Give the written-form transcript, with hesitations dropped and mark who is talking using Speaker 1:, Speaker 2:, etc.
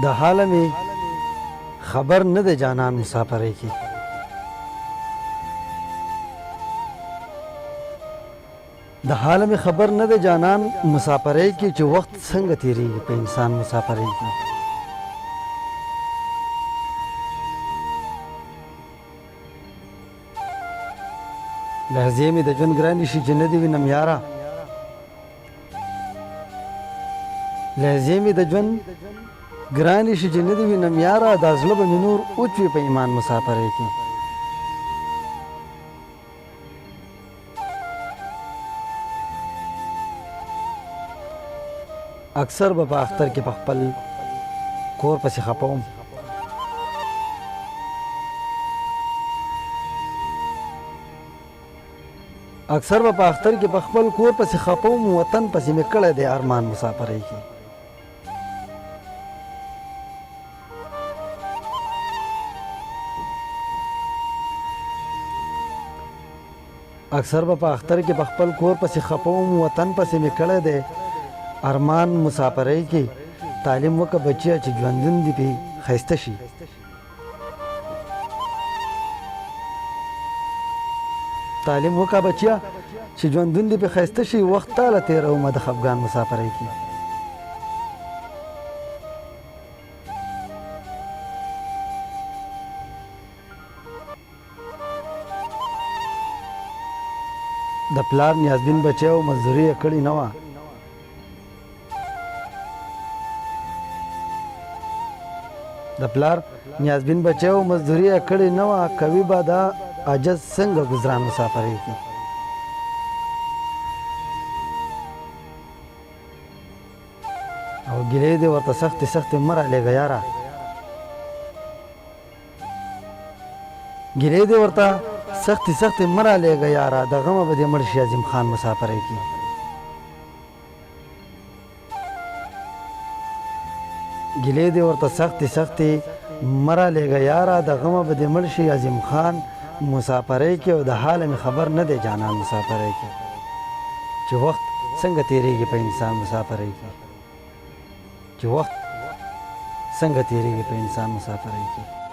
Speaker 1: د حاله مې خبر نه دی جانان مسافرۍ کې د حاله مې خبر نه دی جانان مسافرۍ کې چې وخت څنګه تیریږي په انسان مسافرۍ کې لحظې مې د ژوند ګرانې شي چې نه دې وینم یاره لحظې مې د ژوند ګرانې شي چې نه دې وینم یاره دا زړه به مې نور اوچ وي په ایمان مسافرۍ کې اکثر به په اختر کې په خپل کور پسې خفه وم اکثر به په اختر کې په خپل کور پسې خفه وم وطن پسې مې کړی دی ارمان مسافرۍ کې اکثر به په اختر کې په خپل کور پسې خفه وم وطن پسې مې کړی دی ارمان مسافرۍ کې تعلیم وکړه بچیه چې ژوندون دې پې ښایسته شي تعلیم وکړه بچیه چې ژوندون دې پې ښایسته شي وخت تاله تېرومه د خفګان مسافرۍ کې د پلار نیازبین بچی و مزدوري یې کړې نه وه د پلار نیازبین بچی و مزدوري یې کړې نه وه کوي به دا عاجز څنګه ګزران مسافرۍ کې او ګیلې دې ورته سختې سختې مه رالېږه یاره ګیلې دې ورته سختې سختې مه رالېږه یاره د غمه به دې مړ شي عظیم خان مسافرۍ کې ګیلې دې ورته سختې سختې مه رالېږه یاره د غمه به دې مړ شي عظیم خان مسافرۍ کې او د حاله مې خبر نه دی جانان مسافرۍ کې چې وخت څنګه تېرېږي په انسان مسافرۍ کې چې وخت څنګه تېرېږي په انسان مسافرۍ کې